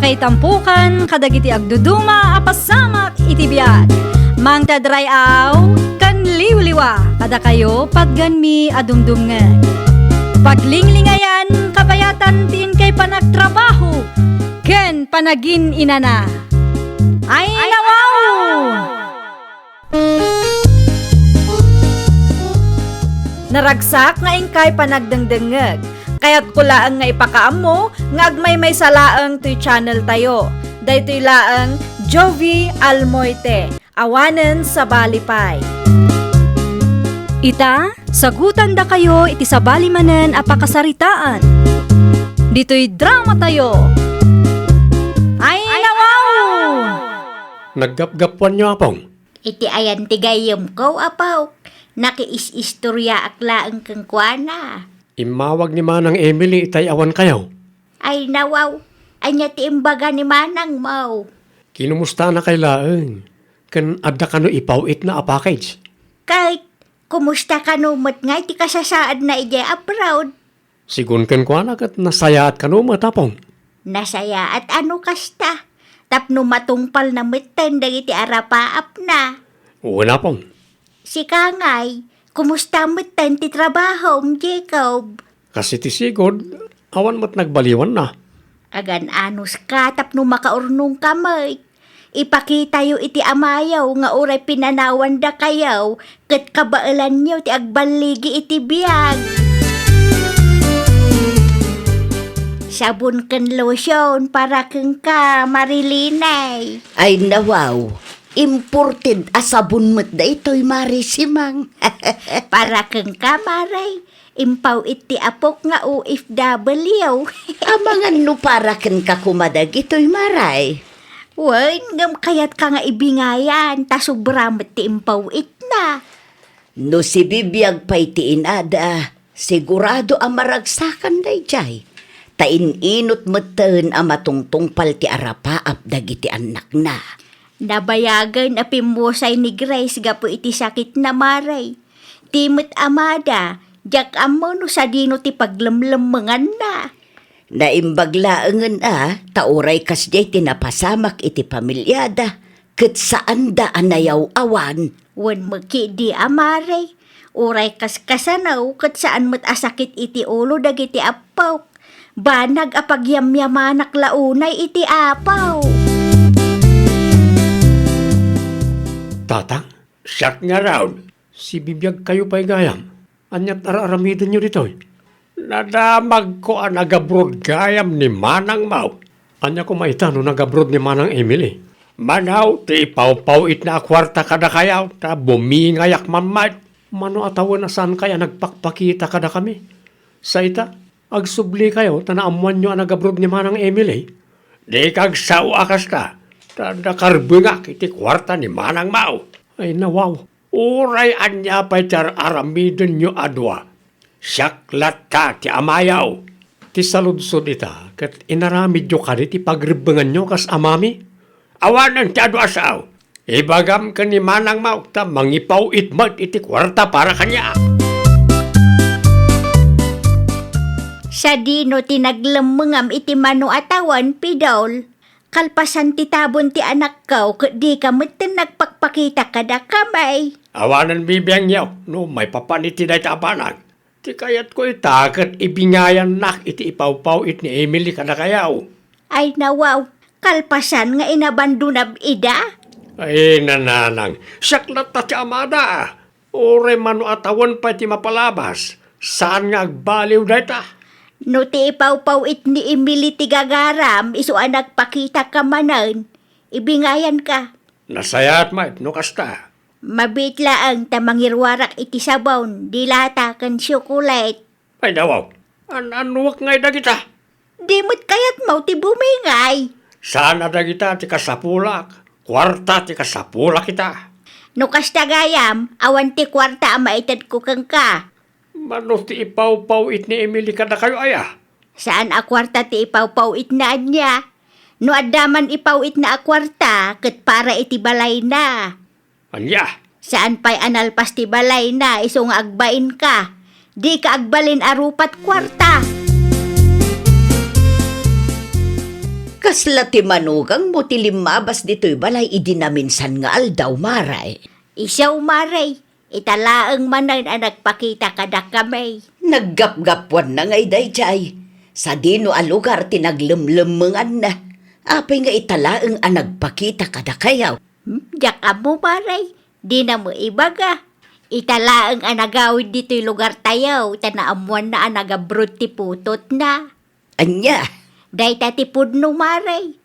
Makaitampukan kadagiti agduduma apasamak iti biag. Mangtadray aw kan liwliwa kada kayo padganmi adumdumngen. Paglinglingayan kapayatan tin kay panagtrabaho ken panagin inana. Ay nawaw! Naragsak nga ingkay panagdengdengeg. Kaya't kulaang nga ipakaam mo, nga agmay may salaang to'y channel tayo. Daytoy laang Jovi Almoite, awanen sa balipay. Ita, sagutan da kayo iti sa balimanen apakasaritaan. Dito'y drama tayo. Ay nawaw! Naggapgapuan niyo apong. Iti ayan tigayom ko, apaw. Nakiis-istorya aklaan kang kuana. Imawag ni Manang Emily itay awan kayo. Ay nawaw, anya ti imbaga ni Manang mau. Kinumusta na kay laeng. Kan adda kano ipawit na a package. Kahit kumusta ka numot nga, iti kasasaad na ija abroad. Sigun ken kuana kat nasaya at kano matapong. Nasaya at ano kasta. Tapno matungpal na mitten dagiti arapaap na. Una pong. Si Kangay, kumusta mitten ti trabaho, Jacob? Kasi ti sigod, awan mat nagbaliwan na. Agan anos ka, tapno makaurnong kamay. Ipakita yo iti amayaw, nga uray pinanawan da kayaw, kat kabailan nyo ti agbaligi iti biyag. Sabon ken lotion para keng ka, Marilinay. Ay nawaw, imported asabon mo't da ito'y marisimang. Para keng ka, Maray. Impaw iti apok nga OFW. Amangan no para ken kakumadag ito'y maray. Wen, ngam kayat ka nga ibingayan, ta sobramet ti impaw it na. No si bibiyag pa'y ti inada, sigurado ang maragsakan day jay. Tain-inot meten ang matungtungpal ti arapaap dagiti anak na. Nabayagan a pimbosay ni Grace gapo iti sakit na Maray. Timot amada, jak amo no sa dino ti paglemlemengan na. Naimbaglaangan tauray kasjay tinapasamak iti pamilyada, ket saan da anayaw awan. Wen maki di Maray, uray kaskasanaw ket saan met asakit iti ulo dagiti apaw. Banag apagyamyamanak launay iti apaw. Tatang, siyak nga raw. Si bibiyag kayo pa'y gayam. Anyat araramidan nyo dito. Nadamag ko ang nagabrod gayam ni Manang Mau. Anya ko maitano nagabrod ni Manang Emily. Manaw, ti ipaw-pawit na akwarta kada kayaw, ta bumingayak mamad. Mano atawan na saan kaya nagpakpakita kada kami. Sa ita, agsubli kayo, tanaamuan nyo ang nagabrod ni Manang Emily. Di kag sawa kasta, tada karbungak iti kwarta ni Manang Mau. Ay nawaw, uray anya pa'y tar aramidon nyo adwa. Siyaklat ka ti amayaw. Ti saludsod ita, kat inaramid nyo ka ti pagribangan nyo kas amami. Awanan ti adwa saaw. Ibagam ka ni Manang Mau, ta mangipaw itmat iti kwarta para kanya. Sa dino tinaglemengam iti mano atawan pidol. Kalpasan ti tabon ti anak kaw, di ka meten nagpakpakita kada kamay. Awanan bibiyang yaw, no may papaniti na itapanag. Ti kayat ko itakat ibingayan nak iti ipaw-paw it ni Emily kada kayaw. Ay nawaw, kalpasan nga inabandunab ida. Ay nananang, saklat ta ti amada. Ore mano atawan pa ti mapalabas. Saan nga agbaliw da ita? No ti ipaw-paw it ni Emily ti gagaram, iso ang nagpakita ka manan. Ibingayan ka. Nasayat mait, no kasta. Mabitla ang tamangirwarak iti sabon, dilata kan syokolate. Ay dawaw, anuwak ngay da kita. Di mo't kayat mau ti bumingay. Sana da kita ti kasapulak. Kwarta ti kasapulak kita. No kasta gayam, awan ti kwarta ang maitad ko kang ka. Mano ti ipaw-paw it ni Emily kada kayo aya? Saan akwarta ti ipaw-pawit na niya? No adaman ipawit na akwarta, ket para iti balay na. Anya? Saan pa'y analpas ti balay na, iso nga agbain ka. Di ka agbalin arupat kwarta. Kasla ti manugang mo ti limabas dito'y balay idinaminsan nga aldaw, maray. Isaw maray, italaang manan ang nagpakita kada kamay. Naggapgapwan na ngay dayjay. Sa dino a lugar tinaglemlemengan na. Apay nga italaang ang nagpakita kada kayaw. Diyak mo maray, di na mo ibaga. Italaang ang nagawid dito'y lugar tayaw, tanaamuan na ang nagabrod ti putot na. Anya, Day tatipod no maray.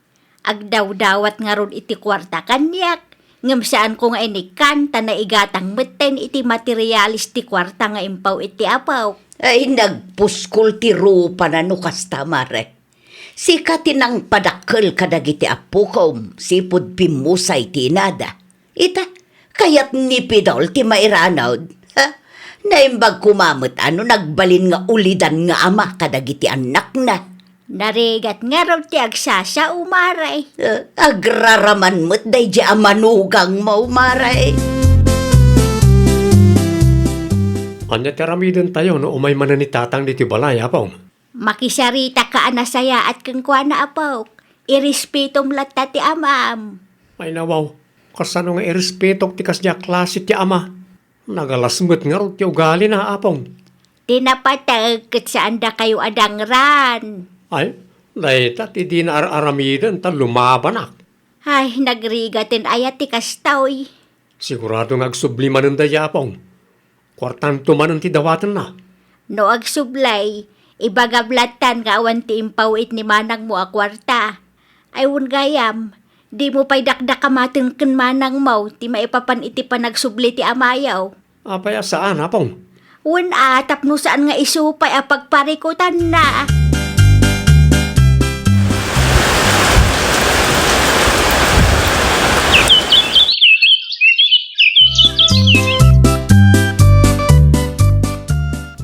Agdaw-dawat nga ron iti kwarta kanyak. Ngam saan ko nga inikan, na igatang meten iti materialis ti kwarta nga impaw iti apaw. ay nagpuskol ti rupa na no kasta, mare. Sika tinang padakkel kadagiti apukom, sipud pimusay ti inada. Ita, kayat ni pidol ti mairanawd. Ha? Naimbag kumamot ano nagbalin nga ulidan nga ama kadagiti anak na. Narigat nga raw ti agsasa umaray. Agraraman mo't day di amanugang mo, maray. Anya tiramidin tayo no umay manan ni tatang diti balay, apong. Makisarita ka anasaya at kang kwa na apaw. Irespetom latta ti amam. May nawaw, kasano nga irespetok ti kasya klase ti ama. Nagalasmet nga ro ti ugali na, apong. Tinapatag kat saan da kayo adangran. Ay, dahita ti di na aramidin ta lumabanak. Ay, nagrigatin ayat ti kastaw. Sigurado nga agsubliman ng dayapong. Kwartanto man ang tidawatan na. No agsublay, ibagablatan nga awan ti impawit ni manang mo a kwarta. Ay gayam, di mo pa'y dakdak kamatin ken manang mo, ti maipapan iti panagsubli ti amayaw. Apay saan, apong? Tapno saan nga isupay a pagparikutan na.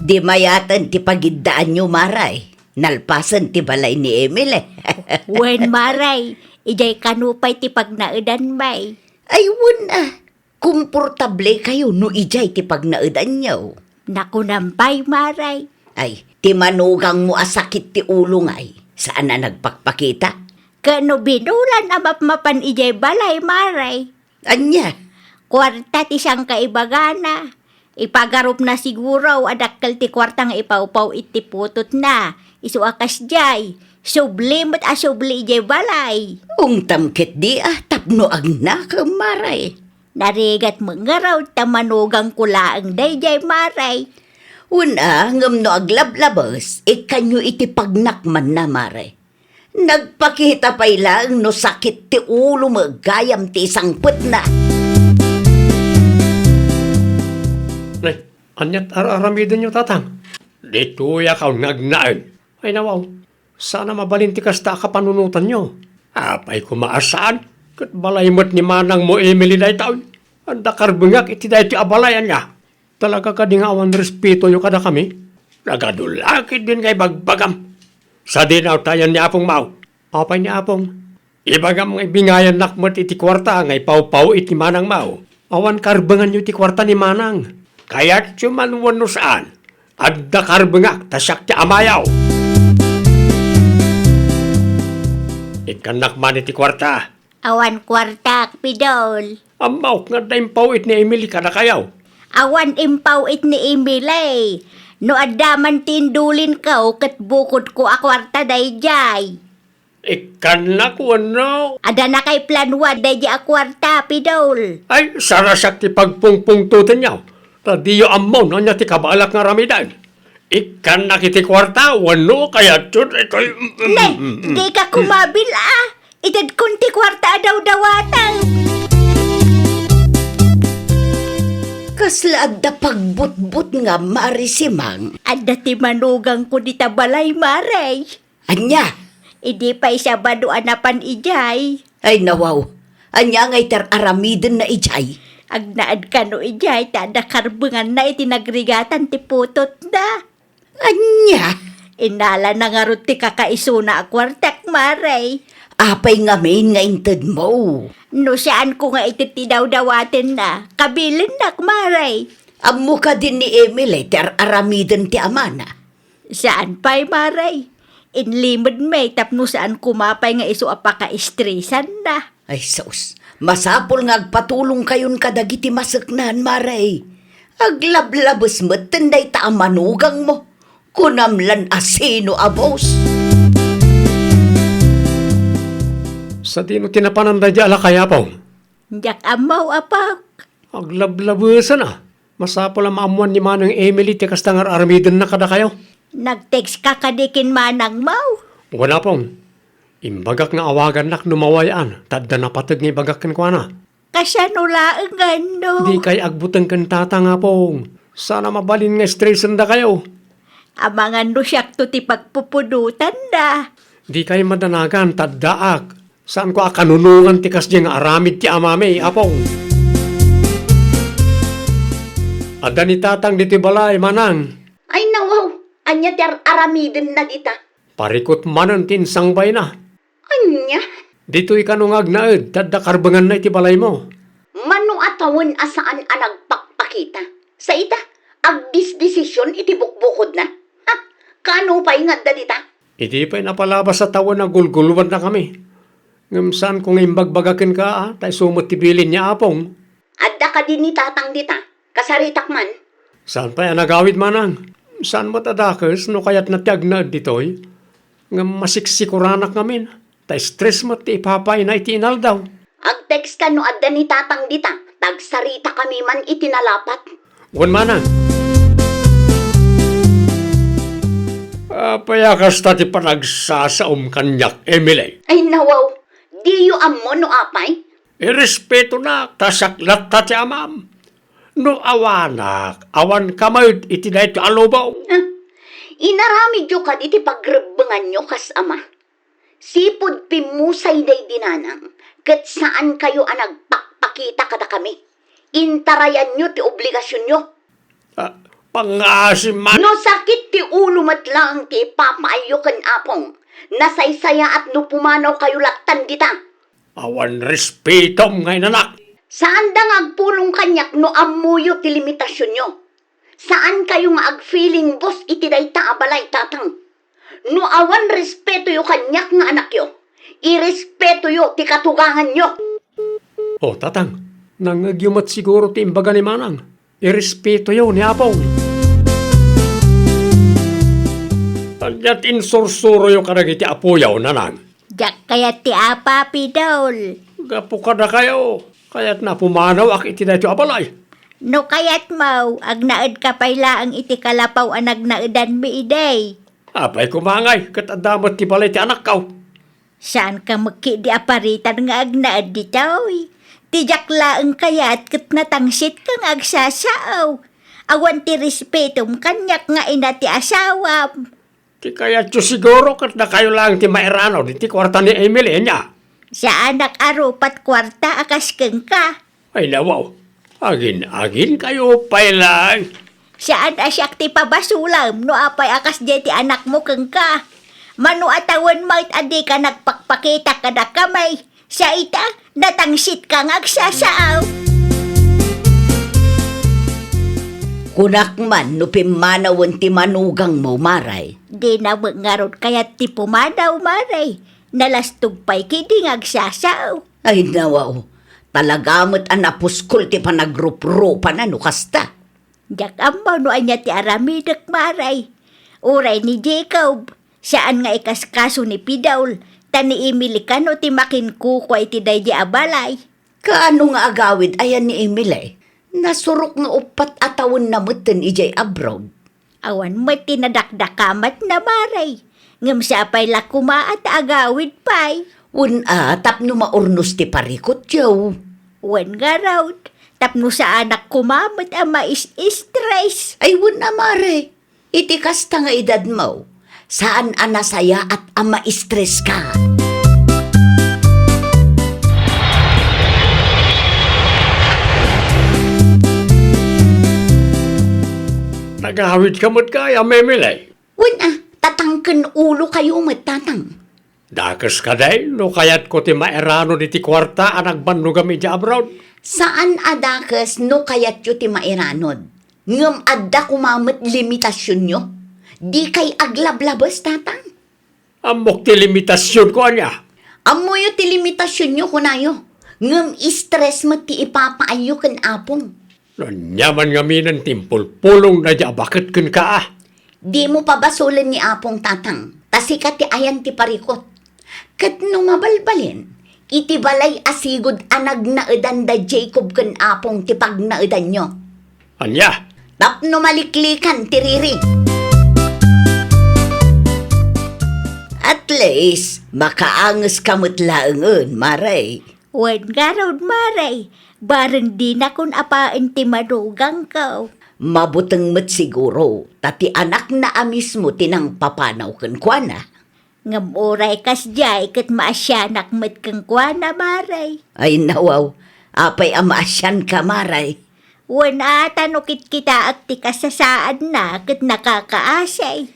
Di mayatan ti pagidaan nyo, maray. Nalpasan ti balay ni Emile. Wen maray, ijay kanupay ti pagnaudan may. Ay, wala. Komportable kayo no ijay ti pagnaudan nyo. Nakunampay maray. Ay, ti manugang mo asakit ti ulo ngay. Saan na nagpakpakita? Kano binulan amapmapan ijay balay maray. Anya, Kwarta ti siyang kaibagana. Ipagarup na siguro adakkel ti kwarta nga ipaupaw iti putot na. Isu akas jay. Sublimot a subli ijay balay. ungtamket di tapno ang nakamaray. Narigat mo nga raw tamanugang kulaang dayjay maray. Una, ngam no aglablabas, ikanyo iti pagnakman na, maray. Nagpakita pa'y lang no sakit ti ulo mo, gayam ti isang put na. Nay, anyat aramidin nyo tatang. Dito ya kaw ngagnain. Ay nawaw, sana mabalinti kasta kapanunutan nyo. Apay kumaasaan, kat balay mo't ni manang mo Emily na itaw. Anda karbungak iti dahi ti abalayan niya. Talaga ka di nga awan respeto nyo kada kami. Nagadulakid din kay bagbagam. Sa dinaw tayan ni Apong Mau. Apay ni Apong. Ibagam nga ibingayan nakmat iti kwarta nga ipaw-paw iti manang Mau. Awan karbangan nyo iti kwarta ni manang. Kaya't sumanwan no saan. Adda karbangak tasyak ti amayaw. Ikanak man iti kwarta. Awan kwartak pidol. Amaw nga dahil pawit ni Emily kada kayaw. Awan impawit ni Emily. No adaman tindulin ka kat bukod ko a kwarta dayjay. Ikanak wano. Ada na kay planwa dayjay a kwarta pidol. Ay, sarasak ti pagpungpungtutan niyaw. Tadiyo amaw na niya ti kabalak nga ramidan. Ikanak iti kwarta, wano kaya chut ito'y... Nay, di ka kumabil Itad kunti kwarta daw dawatang. Kasla adda pagbutbut nga marisimang. Adda ti manugang ko di tabalay maray. Anya, Idi pa isa baduan na pan ijay. ay nawaw. Anya ngay aramidin na ijay. Agnaad ka no ijay, tada karbungan na itinagrigatan ti putot na. Anya, Inala na nga ron ti kakaisuna a kwartak maray. apay nga main nga inted mo. No saan ko nga ititidaw-dawatin na, kabilin na maray. Amo ka din ni Emily aramidin ti amana. Saan pa'y maray? Inlimod may tapno saan kumapay nga iso apaka-estresan na. Ay, sus. Masapol nga agpatulong kayon kadagiti masaknan, Maray. Aglablabos mo, tinday ta ang manugang mo. Kunamlan asino abos. Sa dino tinapananda di ala kaya po. Jak amaw apak. Aglablabusan na. Masapol ang maamuan ni Manang Emily ti kastangar aramidan na kada kayo. Nag-text ka kadikin manang mau. Wala pong. Imbagak nga awagan nak numawayaan. Tadda na patag nga ibagak ko na. Kasanulaang gano. Di kay agbutang kantata nga pong. Sana mabalin nga stressan da kayo. Amangan do siyak to ti pagpupudutan da. Di kay madanagan taddaak. Saan ko akanunungan ti kasdi nga aramid ti amame apong. Ada ni tatang diti balay manang. Ay, nawaw. Anya ti aramiden na dita. Parikot manan tinsangbay na. Anya? Dito'y kanungag na tadda karbangan na iti balay mo. Mano atawon asaan ang nagpakpakita? Sa ita, agdisdesisyon iti bukbukod na. Ha? Kano pa ingat da dita? Iti pa'y napalabas sa tawa na gulguluan na kami. Ngamsan kung imbagbagakin ka, tay sumot tibilin niya apong. Adda ka din ni tatang dita. Kasaritak man. Saan pa yan nagawid manang? Saan mo tadakers no kaya't natiag na dito'y? Ngam masiksikuраnak ngamin. Tay stress mo ti ipapay na itinal daw. Ag-text ka no adda ni tatang dita. Tagsarita kami man itinalapat. Wan manang. Payakas tati panagsasaom kanyak, Emily. Ay nawaw. Diyo ammo no apay. Irespeto na, tasaklat tati amam. No awanak, awan kamay itinay ito alobaw. Inarami jo ka iti pagrebengan nyo kas ama. Sipod pimusay day dinanang. Kat saan kayo ang nagpakpakita kada kami. Intarayan nyo ti obligasyon nyo. Pangasim man. No sakit ti ulo matlang ti papaayo kan apong. Nasaysaya at no pumanaw kayo laktan dita. Awan respetom ngay nanak. Saan da nga agpulong kanyak no amuyo ti limitasyon nyo? Saan kayo nga ag-feeling boss iti day taabalay tatang? No awan respeto yo kanyak nga anak yo. Irespeto yo ti katugangan nyo. O tatang, nangagyumat siguro ti imbaga ni manang. Irespeto yo ni apong. Anyat insursuro yo karag iti apoyaw nanang. Jak kaya ti apa pidol. Gapo ka na kayo. Kaya't na pumanaw ak iti na ito abalay. No kayat mau, agnaed ka payla ang iti kalapaw ang nagnaedan mi iday. Apay kumangay, kat adamot ti balay ti anak kaw. Saan ka maki di aparitan nga agnaed ditoy? Tijak laeng kayat kat natangsit kang agsasaaw. Awan ti respetom kanyak nga ina ti asawam. Ti kaya tiyo siguro kat na kayo lang ti mairano di ti kwarta ni Emily niya. Sa anak arupat kwarta akas keng ka. Ay nawaw, agin kayo pay lang. Saan asyak ti pabasulam no apay akas di ti anak mo keng ka. Mano atawan mait adi ka nagpakpakita ka na kamay. Sa ita, natangsit ka agsasaaw. Kunak man no pimanawan ti manugang mo, Maray. Di na mangarot kaya ti pumadaw maray. Nalastog pa'y kidi agsasaaw. Ay nawaw, talagamot ang napuskol ti panagrup-rupa na no kasta. Jak amaw no anya ti aramidak maray. Uray ni Jacob, saan nga ikaskaso ni Pidaul, tani Emily kano ti makinkukway ti day di abalay. Kaano nga agawid ayan ni Emily? Nasurok nga upat atawon na mutin ijay abroad. Awan mo tinadakdakamat na maray. Ngam sa pa'y lakuma at agawid pa'y. Una, tapno maurnos ti parikot, Joe. Wan nga raw, tapno sa anak kumamat ang mais-stress. Ay, una, Mare. Iti kasta nga edad mo. Saan anasaya at ama stress ka? Nagawid ka mo't kaya, Emily. Una, tatangken ulo kayo matatang. Dakas ka day, no kaya't ko ti mairano di ti kwarta anak banugami di abroad. Saan adakas no kayat yu ti mairanod? Ngam adda kumamit limitasyon nyo? Di kay aglablabas tatang? Amok ti limitasyon ko anya. Amo yu ti limitasyon nyo kunayo. Ngam stress mo ti ipapaayo kan apong. Nanyaman nga minan timpul, pulong na dya bakit kun ka ah. Di mo pabasulan ni apong tatang. Tasika ti ayan ti parikot. Kat no mabalbalin, iti balay asigod anag na edan da Jacob kan apong ti pag na edan nyo. Anya, Tapno maliklikan ti riri. At least, makaangas kamot laengon, maray. Wen garod maray, bareng di na kun apaan ti madugang ko. Mabuteng met siguro, tati anak na amis mo tinang papanaw kan kuana. Ngam oray kas jay kat maasyanak met kang kuana maray. Ay nawaw, apay amaasyan ka maray. Wen ata no kita at ti kasasaan na kat nakakaasay.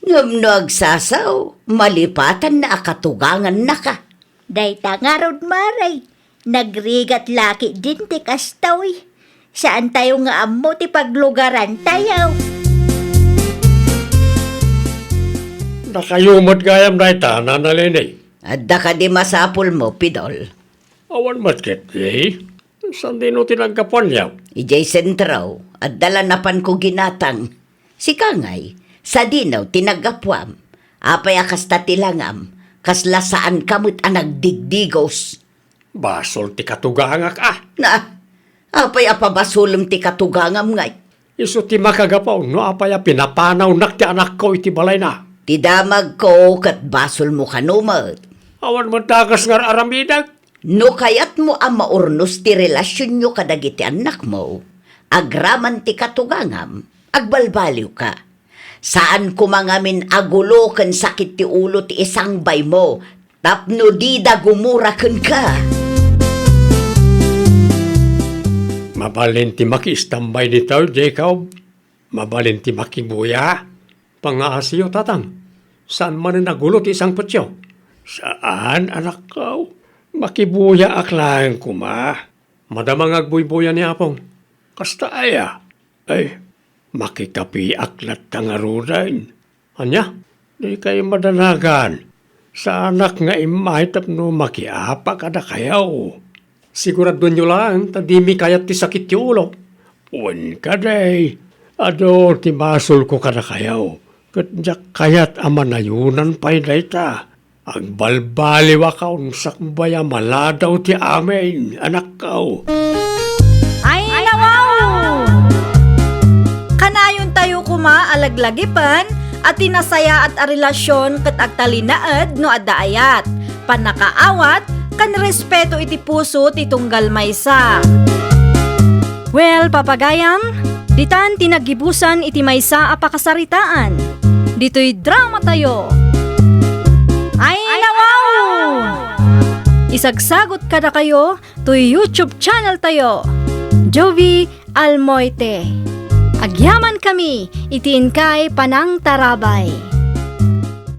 Ngam no agsasaw, malipatan na akatugangan na ka. Dayta nga rod maray, nagrigat laki din ti kastoy. Saan tayo nga amo ti paglugaran tayo? nakayumot gayam na ita, nanalinay. Adda ka di masapul mo, Pidol. Awan matkit, eh? Saan din o tinagkapan yaw? Ijay sentraw, at dalanapan ko ginatang. Si Kangay, sa dinaw tinagapwam. Apay akas tatilangam, kaslasaan kamot anag digdigos. Basol ti katugangak ah. Na, apay apabasulom ti katugangam ngay. Iso ti makagapaw, no apaya pinapanaw nak ti anak ko iti balay na. Ti damag ko kat basol mo kanumat. Awan matagas nga aramidag. No kayat mo ang maurnos ti relasyon nyo kadagiti anak mo, agraman ti katugangam, agbalbaliw ka. Saan kumangamin agulo ken sakit ti ulo ti isang bay mo, tapno di da gumuraken ka. Mabalin ti makistambay ni tao, Jacob. Mabalin ti makibuya. Pangaasiyo, tatang. Saan man nagulo ti isang putyo? Saan, anak ko? Makibuya aklaan ko, ma. Madamang agbuybuya ni Apong. Kasta aya. Ay, makikapi aklat tangarudain. Anya, di kayo madanagan. Sa anak nga imay tapno makiapa kada kayaw. Sigurado nyo lang, tadimi kayat ti sakit ti ulo. Un ka day. Ado, ti masol ko kada kayaw. Katjak kayat amanayunan pa'y dayta. Agbalbaliw akaw sakbaya maladaw ti amin, anak kaw. Ay, nawaw! Kanayon tayo kuma alaglagipan at tinasaya at a relasyon kat agtalinaad no addaayat. Panakaawat, kan respeto iti puso ti tunggal maysa. Well, papagayam, ditan tinagibusan iti maysa a pakasaritaan. Dito'y drama tayo. Ay, nawaw! Isagsagot kada kayo to YouTube channel tayo. Jovi Almoite. Agyaman kami, itiin kay Panang Tarabay.